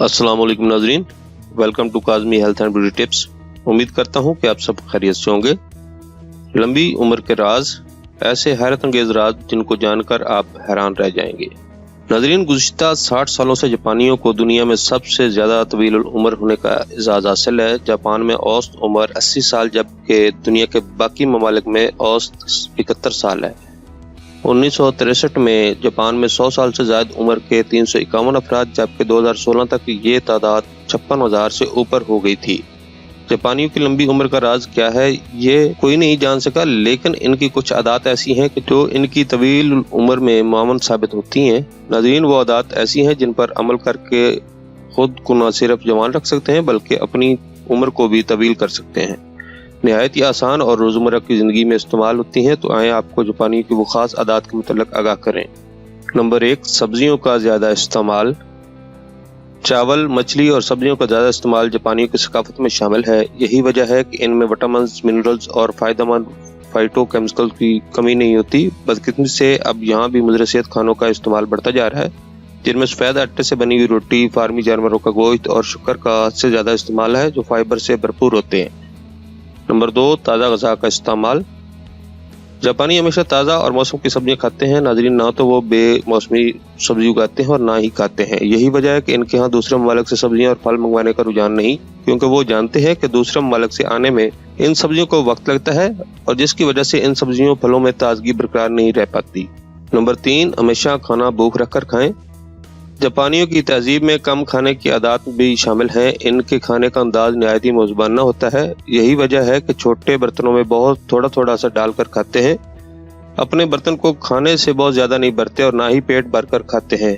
अस्सलाम वालेकुम नाजरीन, welcome to Kazmi health and beauty tips. उम्मीद करता हूँ कि आप सब खैरियत से होंगे। लंबी उम्र के राज, ऐसे हैरत अंगेज राज जिनको जानकर आप हैरान रह जाएंगे। नाजरीन, गुज़िश्ता 60 सालों से जापानियों को दुनिया में सबसे ज़्यादा तवील उम्र होने का एजाज़ हासिल है। जापान में औसत उम्र 80 साल जबकि दुनिया के बाकी ममालिक में औसत 71 साल है। 1963 में जापान में 100 साल से ज़्यादा उम्र के 351 अफराद, जबकि 2016 तक ये तादाद 56,000 से ऊपर हो गई थी। जापानियों की लंबी उम्र का राज क्या है, ये कोई नहीं जान सका, लेकिन इनकी कुछ आदत ऐसी हैं कि जो इनकी तवील उम्र में मामून साबित होती हैं। नाज़रीन, वो आदत ऐसी हैं जिन पर अमल करके खुद को न सिर्फ जवान रख सकते हैं बल्कि अपनी उम्र को भी तवील कर सकते हैं। नहायत ही आसान और रोज़मर्रा की ज़िंदगी में इस्तेमाल होती हैं। तो आए आपको जापानियों की वो ख़ास आदत के मुतल्लिक़ आगाह करें। नंबर 1, सब्जियों का ज़्यादा इस्तेमाल। चावल, मछली और सब्जियों का ज़्यादा इस्तेमाल जापानियों की सकाफत में शामिल है। यही वजह है कि इनमें विटामिन, मिनरल्स और फ़ायदेमंद फाइटोकेमिकल की कमी नहीं होती। बदकिस्मती से अब यहाँ भी मुज़र सेहत खानों का इस्तेमाल बढ़ता जा रहा है, जिनमें सफ़ेद आटे से बनी हुई रोटी, फार्मी जानवरों का गोश्त और शक्कर का हद से ज़्यादा इस्तेमाल है, जो फाइबर से भरपूर होते हैं। नंबर 2, ताज़ा ग़ज़ा का इस्तेमाल। जापानी हमेशा ताज़ा और मौसम की सब्जियां खाते हैं। नाज़रीन, ना तो वो बेमौसमी सब्जी उगाते हैं और ना ही खाते हैं। यही वजह है कि इनके यहाँ दूसरे ममालिक से सब्जियां और फल मंगवाने का रुझान नहीं, क्योंकि वो जानते हैं कि दूसरे ममालिक से आने में इन सब्जियों को वक्त लगता है और जिसकी वजह से इन सब्जियों फलों में ताजगी बरकरार नहीं रह पाती। नंबर 3, हमेशा खाना भूख रखकर खाएं। जापानियों की तहजीब में कम खाने की आदत भी शामिल है। इनके खाने का अंदाज नहायत ही मौज़ूबाना होता है। यही वजह है कि छोटे बर्तनों में बहुत थोड़ा थोड़ा सा डालकर खाते हैं। अपने बर्तन को खाने से बहुत ज़्यादा नहीं भरते और ना ही पेट भरकर खाते हैं।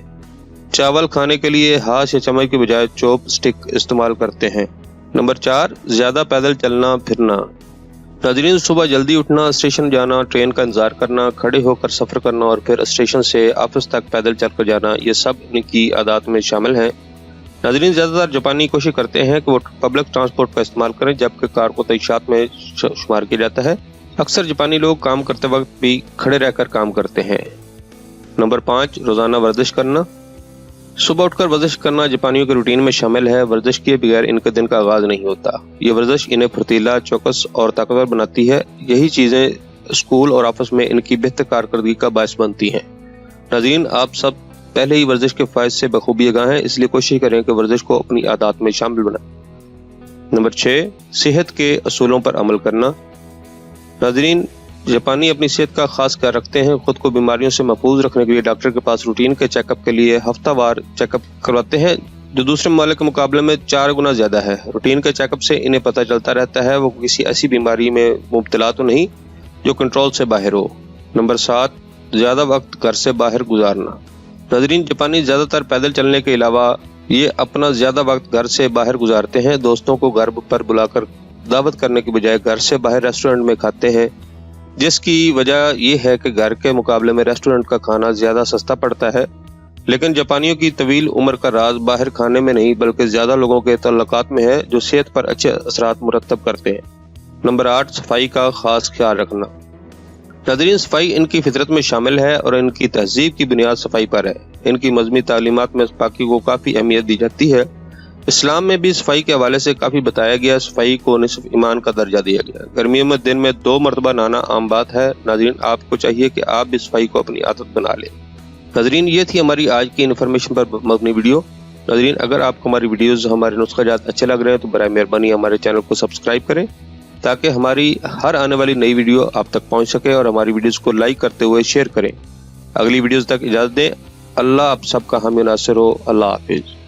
चावल खाने के लिए हाथ या चम्मच के बजाय चॉप स्टिक इस्तेमाल करते हैं। नंबर 4, ज़्यादा पैदल चलना फिरना। नाज़रीन, सुबह जल्दी उठना, स्टेशन जाना, ट्रेन का इंतज़ार करना, खड़े होकर सफ़र करना और फिर स्टेशन से ऑफिस तक पैदल चलकर जाना, ये सब इनकी आदत में शामिल हैं। नाज़रीन, ज़्यादातर जापानी कोशिश करते हैं कि वो पब्लिक ट्रांसपोर्ट का इस्तेमाल करें, जबकि कार को तईशात में शुमार किया जाता है। अक्सर जापानी लोग काम करते वक्त भी खड़े रहकर काम करते हैं। नंबर 5, रोज़ाना वर्जिश करना। सुबह उठकर वर्जिश करना जापानियों के रूटीन में शामिल है। वर्जिश किए बगैर इनके दिन का आगाज नहीं होता। ये वर्जिश इन्हें फुर्तीला, चौकस और ताकतवर बनाती है। यही चीज़ें स्कूल और ऑफिस में इनकी बेहतर कारकर्दगी का बायस बनती हैं। नाज़रीन, आप सब पहले ही वर्जिश के फ़ायदे से बखूबी आगाह हैं, इसलिए कोशिश करें कि वर्जिश को अपनी आदत में शामिल बनाएं। नंबर 6, सेहत के असूलों पर अमल करना। नाज़रीन, जापानी अपनी सेहत का खास ख्याल रखते हैं। खुद को बीमारियों से महफूज रखने के लिए डॉक्टर के पास रूटीन के चेकअप के लिए हफ्तावार चेकअप करवाते हैं, जो दूसरे ममालिक के मुकाबले में 4 गुना ज़्यादा है। रूटीन के चेकअप से इन्हें पता चलता रहता है वो किसी ऐसी बीमारी में मुब्तला तो नहीं जो कंट्रोल से बाहर हो। नंबर 7, ज़्यादा वक्त घर से बाहर गुजारना। नाज़रीन, जापानी ज़्यादातर पैदल चलने के अलावा ये अपना ज़्यादा वक्त घर से बाहर गुजारते हैं। दोस्तों को घर पर बुलाकर दावत करने के बजाय घर से बाहर रेस्टोरेंट में खाते हैं, जिसकी वजह यह है कि घर के मुकाबले में रेस्टोरेंट का खाना ज़्यादा सस्ता पड़ता है। लेकिन जापानियों की तवील उम्र का राज बाहर खाने में नहीं बल्कि ज़्यादा लोगों के तल्लुकात में है, जो सेहत पर अच्छे असरात मुरतब करते हैं। नंबर 8, सफाई का खास ख्याल रखना। नाज़रीन, सफाई इनकी फितरत में शामिल है और इनकी तहजीब की बुनियाद सफाई पर है। इनकी मज़हबी तालीमात में पाकी को काफ़ी अहमियत दी जाती है। इस्लाम में भी सफाई के हवाले से काफ़ी बताया गया। सफाई को निस्फ ईमान का दर्जा दिया गया। गर्मियों में दिन में 2 मरतबा नहाना आम बात है। नाज़रीन, आपको चाहिए कि आप भी सफाई को अपनी आदत बना लें। नाज़रीन, ये थी हमारी आज की इन्फॉर्मेशन पर मबनी वीडियो। नाज़रीन, अगर आपको हमारी वीडियोज़, हमारे नुस्ख़ाजात अच्छे लग रहे हैं तो बराए मेहरबानी हमारे चैनल को सब्सक्राइब करें, ताकि हमारी हर आने वाली नई वीडियो आप तक पहुँच सके, और हमारी वीडियोज़ को लाइक करते हुए शेयर करें। अगली वीडियोज़ तक इजाज़त दें। अल्लाह आप सबका हामी नासिर हो। अल्लाह हाफिज़।